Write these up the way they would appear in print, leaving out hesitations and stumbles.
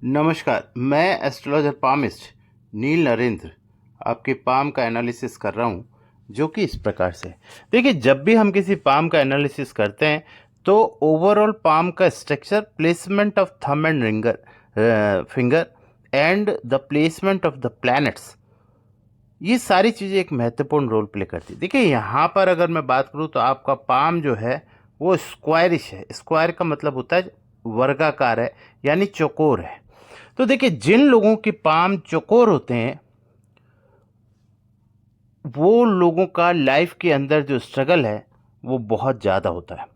नमस्कार, मैं astrologer palmist नील नरेंद्र आपके पाम का एनालिसिस कर रहा हूँ, जो कि इस प्रकार से देखिए। जब भी हम किसी पाम का एनालिसिस करते हैं तो ओवरऑल पाम का structure, placement of thumb and finger and the placement of the planets, ये सारी चीज़ें एक महत्वपूर्ण रोल प्ले करती है। देखिए, यहाँ पर अगर मैं बात करूँ तो आपका पाम जो है वो स्क्वायरिश है। स्क्वायर का मतलब होता है वर्गाकार है, यानी चौकोर है। तो देखिए, जिन लोगों के पाम चौकोर होते हैं वो लोगों का लाइफ के अंदर जो स्ट्रगल है वो बहुत ज़्यादा होता है।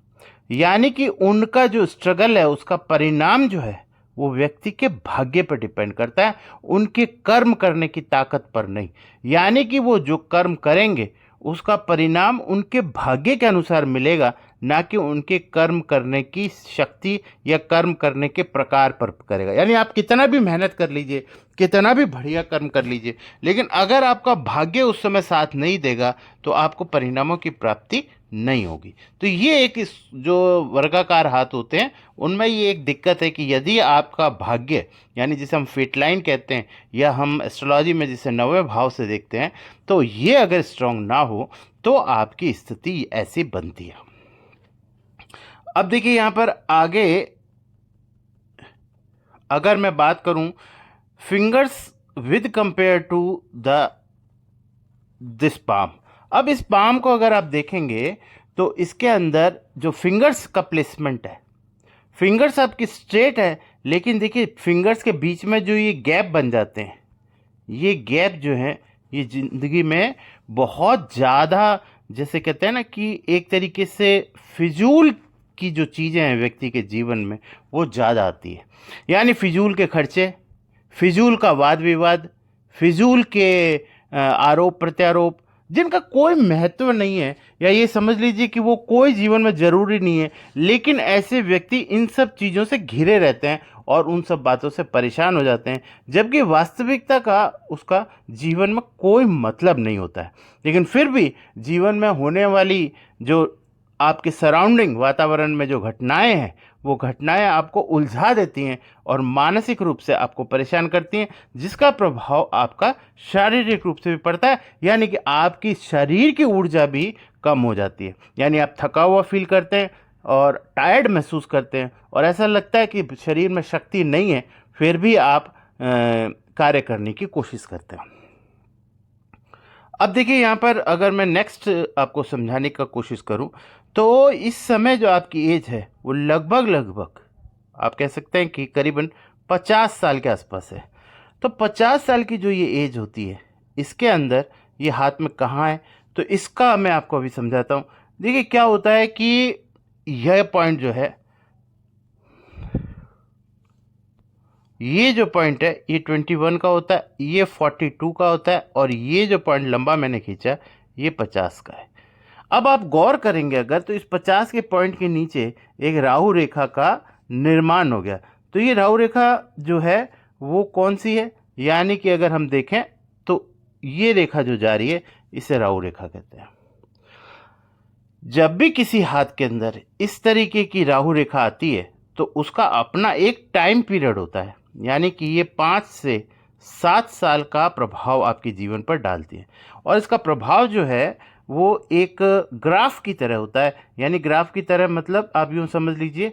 यानी कि उनका जो स्ट्रगल है उसका परिणाम जो है वो व्यक्ति के भाग्य पर डिपेंड करता है, उनके कर्म करने की ताकत पर नहीं। यानी कि वो जो कर्म करेंगे उसका परिणाम उनके भाग्य के अनुसार मिलेगा, ना कि उनके कर्म करने की शक्ति या कर्म करने के प्रकार पर करेगा। यानी आप कितना भी मेहनत कर लीजिए, कितना भी बढ़िया कर्म कर लीजिए, लेकिन अगर आपका भाग्य उस समय साथ नहीं देगा तो आपको परिणामों की प्राप्ति नहीं होगी। तो ये एक जो वर्गाकार हाथ होते हैं उनमें ये एक दिक्कत है कि यदि आपका भाग्य, यानी जिसे हम फेट लाइन कहते हैं या हम एस्ट्रोलॉजी में जिसे नवे भाव से देखते हैं, तो ये अगर स्ट्रांग ना हो तो आपकी स्थिति ऐसी बनती है। अब देखिए, यहाँ पर आगे अगर मैं बात करूं fingers with compare to the this palm. अब इस पाम को अगर आप देखेंगे तो इसके अंदर जो फिंगर्स का प्लेसमेंट है, फिंगर्स आपकी स्ट्रेट है, लेकिन देखिए फिंगर्स के बीच में जो ये गैप बन जाते हैं, ये गैप जो है ये ज़िंदगी में बहुत ज़्यादा, जैसे कहते हैं ना कि एक तरीके से फिजूल की जो चीज़ें हैं व्यक्ति के जीवन में वो ज़्यादा आती है। यानी फिजूल के खर्चे, फिजूल का वाद विवाद, फिजूल के आरोप प्रत्यारोप, जिनका कोई महत्व नहीं है, या ये समझ लीजिए कि वो कोई जीवन में ज़रूरी नहीं है, लेकिन ऐसे व्यक्ति इन सब चीज़ों से घिरे रहते हैं और उन सब बातों से परेशान हो जाते हैं, जबकि वास्तविकता का उसका जीवन में कोई मतलब नहीं होता है। लेकिन फिर भी जीवन में होने वाली जो आपके सराउंडिंग वातावरण में जो घटनाएं हैं वो घटनाएं आपको उलझा देती हैं और मानसिक रूप से आपको परेशान करती हैं, जिसका प्रभाव आपका शारीरिक रूप से भी पड़ता है। यानी कि आपकी शरीर की ऊर्जा भी कम हो जाती है, यानी आप थका हुआ फील करते हैं और टायर्ड महसूस करते हैं और ऐसा लगता है कि शरीर में शक्ति नहीं है, फिर भी आप कार्य करने की कोशिश करते हैं। अब देखिए, यहाँ पर अगर मैं नेक्स्ट आपको समझाने का कोशिश करूँ तो इस समय जो आपकी एज है वो लगभग लगभग आप कह सकते हैं कि करीबन 50 साल के आसपास है। तो 50 साल की जो ये एज होती है इसके अंदर ये हाथ में कहाँ है, तो इसका मैं आपको अभी समझाता हूँ। देखिए, क्या होता है कि यह पॉइंट जो है, ये जो पॉइंट है ये 21 का होता है, ये 42 का होता है, और ये जो पॉइंट लंबा मैंने खींचा ये 50 का है। अब आप गौर करेंगे अगर तो इस 50 के पॉइंट के नीचे एक राहु रेखा का निर्माण हो गया। तो ये राहु रेखा जो है वो कौन सी है, यानी कि अगर हम देखें तो ये रेखा जो जा रही है इसे राहु रेखा कहते हैं। जब भी किसी हाथ के अंदर इस तरीके की राहु रेखा आती है तो उसका अपना एक टाइम पीरियड होता है, यानी कि ये 5 से 7 साल का प्रभाव आपके जीवन पर डालती है। और इसका प्रभाव जो है वो एक ग्राफ की तरह होता है। यानी ग्राफ की तरह मतलब आप यूँ समझ लीजिए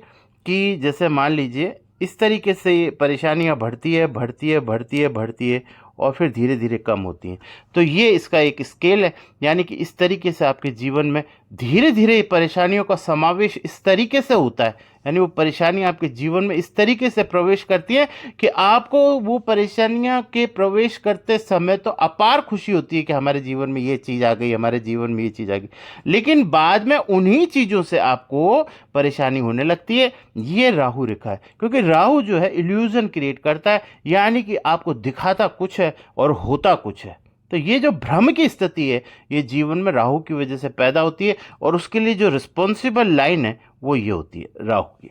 कि जैसे मान लीजिए इस तरीके से ये परेशानियाँ बढ़ती है बढ़ती है बढ़ती है बढ़ती है और फिर धीरे धीरे कम होती हैं। तो ये इसका एक स्केल है, यानी कि इस तरीके से आपके जीवन में धीरे धीरे परेशानियों का समावेश इस तरीके से होता है, यानी वो परेशानियाँ आपके जीवन में इस तरीके से प्रवेश करती हैं कि आपको वो परेशानियाँ के प्रवेश करते समय तो अपार खुशी होती है कि हमारे जीवन में ये चीज़ आ गई, हमारे जीवन में ये चीज़ आ गई, लेकिन बाद में उन्हीं चीज़ों से आपको परेशानी होने लगती है। ये राहु रेखा है, क्योंकि राहु जो है इल्यूजन क्रिएट करता है, यानी कि आपको दिखाता कुछ है और होता कुछ है। तो ये जो भ्रम की स्थिति है ये जीवन में राहु की वजह से पैदा होती है, और उसके लिए जो रिस्पॉन्सिबल लाइन है वो ये होती है राहु की।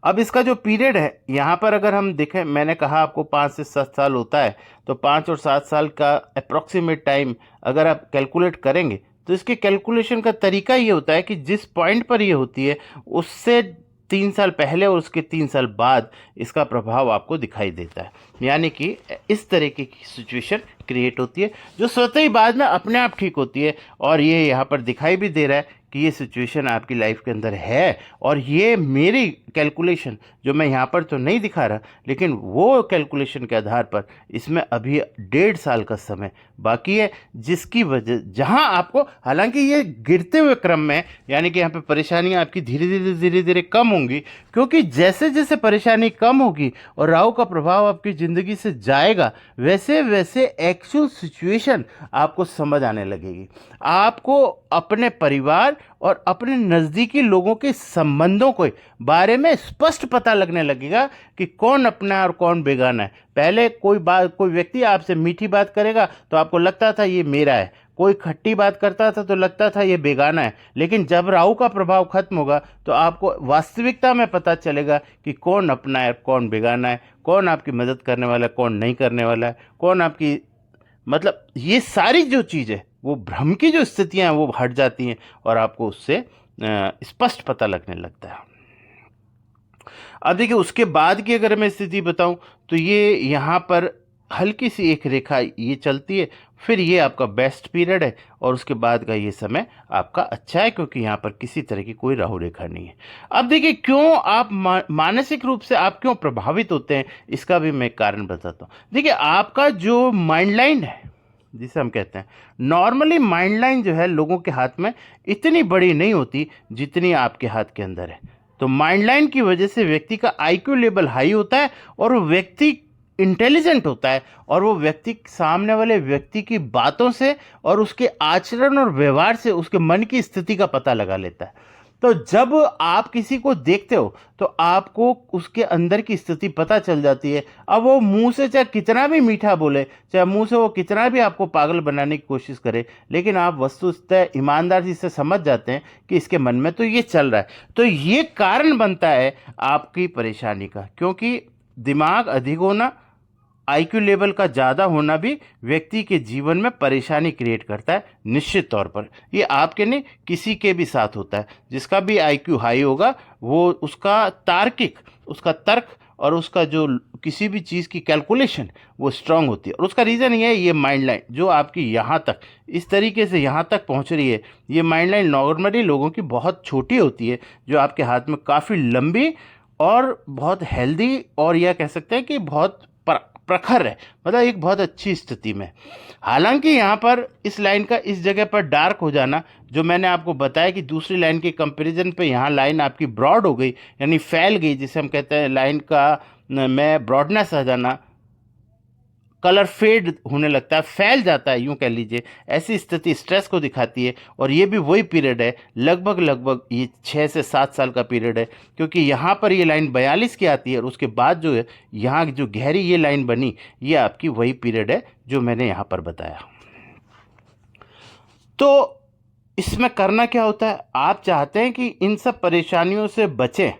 अब इसका जो पीरियड है यहाँ पर अगर हम देखें, मैंने कहा आपको 5 से 7 साल होता है, तो 5 और 7 साल का अप्रॉक्सीमेट टाइम अगर आप कैलकुलेट करेंगे तो इसके कैलकुलेशन का तरीका ये होता है कि जिस पॉइंट पर ये होती है उससे 3 साल पहले और उसके 3 साल बाद इसका प्रभाव आपको दिखाई देता है। यानी कि इस तरीके की सिचुएशन क्रिएट होती है जो स्वतः ही बाद में अपने आप ठीक होती है। और ये यहाँ पर दिखाई भी दे रहा है कि ये सिचुएशन आपकी लाइफ के अंदर है। और ये मेरी कैलकुलेशन जो मैं यहाँ पर तो नहीं दिखा रहा, लेकिन वो कैलकुलेशन के आधार पर इसमें अभी 1.5 साल का समय बाकी है, जिसकी वजह जहाँ आपको, हालांकि ये गिरते हुए क्रम में, यानी कि यहाँ पे परेशानियाँ आपकी धीरे धीरे कम होंगी, क्योंकि जैसे जैसे परेशानी कम होगी और राहु का प्रभाव आपकी ज़िंदगी से जाएगा, वैसे वैसे एक्चुअल सिचुएशन आपको समझ आने लगेगी। आपको अपने परिवार और अपने नज़दीकी लोगों के संबंधों के बारे में स्पष्ट पता लगने लगेगा कि कौन अपना है और कौन बेगाना है। पहले कोई व्यक्ति आपसे मीठी बात करेगा तो आपको लगता था ये मेरा है, कोई खट्टी बात करता था तो लगता था ये बेगाना है। लेकिन जब राहु का प्रभाव खत्म होगा तो आपको वास्तविकता में पता चलेगा कि कौन अपना है, कौन बेगाना है, कौन आपकी मदद करने वाला है, कौन नहीं करने वाला है, कौन आपकी, मतलब ये सारी जो चीज़ है वो भ्रम की जो स्थितियां हैं वो हट जाती हैं और आपको उससे स्पष्ट पता लगने लगता है। अब देखिए उसके बाद की अगर मैं स्थिति बताऊं तो ये यहाँ पर हल्की सी एक रेखा ये चलती है, फिर ये आपका बेस्ट पीरियड है और उसके बाद का ये समय आपका अच्छा है, क्योंकि यहाँ पर किसी तरह की कोई राहु रेखा नहीं है। अब देखिए क्यों आप मानसिक रूप से आप क्यों प्रभावित होते हैं, इसका भी मैं कारण बताता हूँ। देखिए आपका जो माइंड लाइन है जिसे हम कहते हैं, नॉर्मली माइंड लाइन जो है लोगों के हाथ में इतनी बड़ी नहीं होती जितनी आपके हाथ के अंदर है। तो माइंड लाइन की वजह से व्यक्ति का आईक्यू लेवल हाई होता है और वो व्यक्ति इंटेलिजेंट होता है और वो व्यक्ति सामने वाले व्यक्ति की बातों से और उसके आचरण और व्यवहार से उसके मन की स्थिति का पता लगा लेता है। तो जब आप किसी को देखते हो तो आपको उसके अंदर की स्थिति पता चल जाती है। अब वो मुंह से चाहे कितना भी मीठा बोले, चाहे मुंह से वो कितना भी आपको पागल बनाने की कोशिश करे, लेकिन आप वस्तुतः ईमानदारी से समझ जाते हैं कि इसके मन में तो ये चल रहा है। तो ये कारण बनता है आपकी परेशानी का, क्योंकि दिमाग अधिक होना, आईक्यू लेवल का ज़्यादा होना भी व्यक्ति के जीवन में परेशानी क्रिएट करता है। निश्चित तौर पर ये आपके नहीं, किसी के भी साथ होता है। जिसका भी आईक्यू हाई होगा वो उसका तार्किक, उसका तर्क और उसका जो किसी भी चीज़ की कैलकुलेशन वो स्ट्रांग होती है। और उसका रीज़न ये है, ये माइंड लाइन जो आपकी यहाँ तक इस तरीके से यहाँ तक पहुँच रही है, ये माइंड लाइन नॉर्मली लोगों की बहुत छोटी होती है, जो आपके हाथ में काफ़ी लंबी और बहुत हेल्दी और यह कह सकते हैं कि बहुत प्रखर है, मतलब एक बहुत अच्छी स्थिति में। हालांकि यहाँ पर इस लाइन का इस जगह पर डार्क हो जाना, जो मैंने आपको बताया कि दूसरी लाइन के कंपैरिजन पे यहाँ लाइन आपकी ब्रॉड हो गई, यानी फैल गई, जिसे हम कहते हैं लाइन का में ब्रॉडनेस आ जाना, कलर फेड होने लगता है, फैल जाता है, यूं कह लीजिए। ऐसी स्थिति स्ट्रेस को दिखाती है। और ये भी वही पीरियड है, लगभग ये 6 से 7 साल का पीरियड है, क्योंकि यहाँ पर ये लाइन 42 की आती है और उसके बाद जो है यहाँ जो गहरी ये लाइन बनी, ये आपकी वही पीरियड है जो मैंने यहाँ पर बताया। तो इसमें करना क्या होता है, आप चाहते हैं कि इन सब परेशानियों से बचें,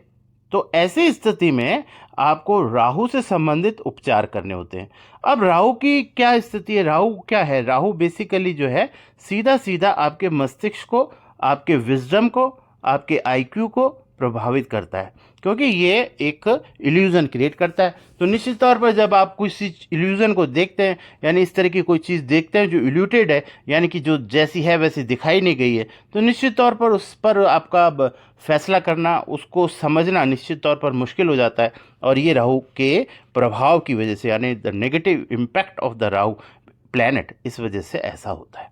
तो ऐसी स्थिति में आपको राहु से संबंधित उपचार करने होते हैं। अब राहु की क्या स्थिति है, राहु क्या है? राहु बेसिकली जो है सीधा सीधा आपके मस्तिष्क को, आपके विजडम को, आपके आईक्यू को प्रभावित करता है, क्योंकि ये एक इल्यूजन क्रिएट करता है। तो निश्चित तौर पर जब आप किसी इल्यूजन को देखते हैं, यानी इस तरह की कोई चीज़ देखते हैं जो इल्यूटेड है, यानी कि जो जैसी है वैसी दिखाई नहीं गई है, तो निश्चित तौर पर उस पर आपका फैसला करना, उसको समझना निश्चित तौर पर मुश्किल हो जाता है। और ये राहु के प्रभाव की वजह से, यानी the negative impact of the Rahu planet, इस वजह से ऐसा होता है।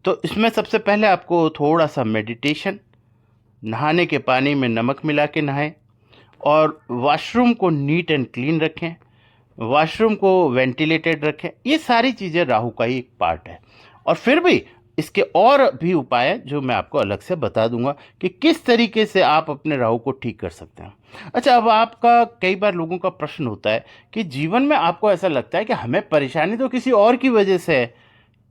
तो इसमें सबसे पहले आपको थोड़ा सा मेडिटेशन, नहाने के पानी में नमक मिला के नहाएं और वॉशरूम को नीट एंड क्लीन रखें, वॉशरूम को वेंटिलेटेड रखें। ये सारी चीज़ें राहु का ही एक पार्ट है। और फिर भी इसके और भी उपाय हैं जो मैं आपको अलग से बता दूंगा कि किस तरीके से आप अपने राहु को ठीक कर सकते हैं। अच्छा, अब आपका कई बार लोगों का प्रश्न होता है कि जीवन में आपको ऐसा लगता है कि हमें परेशानी तो किसी और की वजह से है,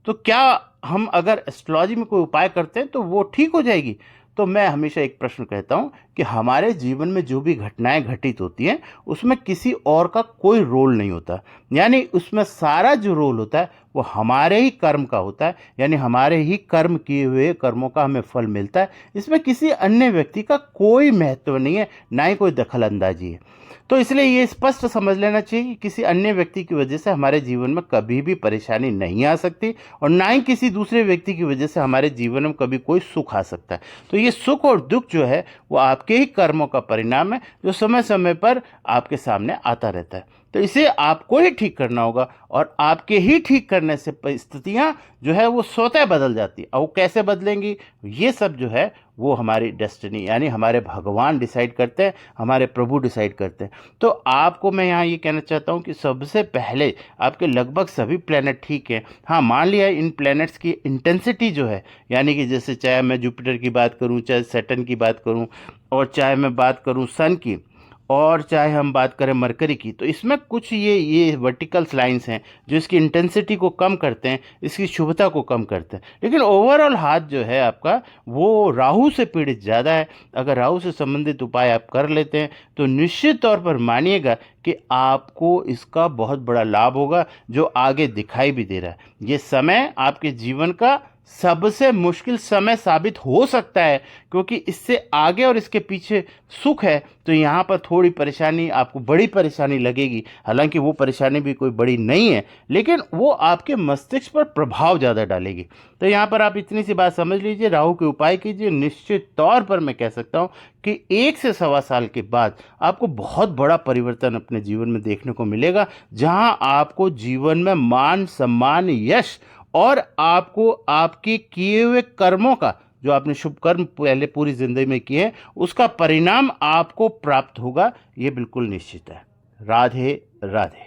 तो क्या हम अगर एस्ट्रोलॉजी में कोई उपाय करते हैं तो वो ठीक हो जाएगी? तो मैं हमेशा एक प्रश्न कहता हूँ कि हमारे जीवन में जो भी घटनाएं घटित होती हैं उसमें किसी और का कोई रोल नहीं होता, यानी उसमें सारा जो रोल होता है वो हमारे ही कर्म का होता है, यानी हमारे ही कर्म किए हुए कर्मों का हमें फल मिलता है। इसमें किसी अन्य व्यक्ति का कोई महत्व नहीं है, ना ही कोई दखल अंदाजी है। तो इसलिए ये स्पष्ट समझ लेना चाहिए कि किसी अन्य व्यक्ति की वजह से हमारे जीवन में कभी भी परेशानी नहीं आ सकती, और ना ही किसी दूसरे व्यक्ति की वजह से हमारे जीवन में कभी कोई सुख आ सकता है। तो ये सुख और दुख जो है वो आपके ही कर्मों का परिणाम है, जो समय समय पर आपके सामने आता रहता है। तो इसे आपको ही ठीक करना होगा, और आपके ही ठीक करने से परिस्थितियां जो है वो स्वतः बदल जाती है। और वो कैसे बदलेंगी, ये सब जो है वो हमारी डेस्टिनी यानी हमारे भगवान डिसाइड करते हैं, हमारे प्रभु डिसाइड करते हैं। तो आपको मैं यहाँ ये कहना चाहता हूँ कि सबसे पहले आपके लगभग सभी प्लैनेट ठीक हैं। हाँ, मान लिया इन प्लैनेट्स की इंटेंसिटी जो है, यानी कि जैसे चाहे मैं जुपिटर की बात करूँ, चाहे सैटर्न की बात करूँ, और चाहे मैं बात करूँ सन की, और चाहे हम बात करें मरकरी की, तो इसमें कुछ ये वर्टिकल लाइंस हैं जो इसकी इंटेंसिटी को कम करते हैं, इसकी शुभता को कम करते हैं। लेकिन ओवरऑल हाथ जो है आपका वो राहु से पीड़ित ज़्यादा है। अगर राहु से संबंधित उपाय आप कर लेते हैं तो निश्चित तौर पर मानिएगा कि आपको इसका बहुत बड़ा लाभ होगा, जो आगे दिखाई भी दे रहा है। ये समय आपके जीवन का सबसे मुश्किल समय साबित हो सकता है, क्योंकि इससे आगे और इसके पीछे सुख है, तो यहाँ पर थोड़ी परेशानी, आपको बड़ी परेशानी लगेगी। हालांकि वो परेशानी भी कोई बड़ी नहीं है, लेकिन वो आपके मस्तिष्क पर प्रभाव ज़्यादा डालेगी। तो यहाँ पर आप इतनी सी बात समझ लीजिए, राहु के उपाय कीजिए। निश्चित तौर पर मैं कह सकता हूँ कि 1 से 1.25 साल के बाद आपको बहुत बड़ा परिवर्तन अपने जीवन में देखने को मिलेगा, जहाँ आपको जीवन में मान सम्मान, यश, और आपको आपके किए हुए कर्मों का, जो आपने शुभ कर्म पहले पूरी जिंदगी में किए हैं, उसका परिणाम आपको प्राप्त होगा। ये बिल्कुल निश्चित है। राधे राधे।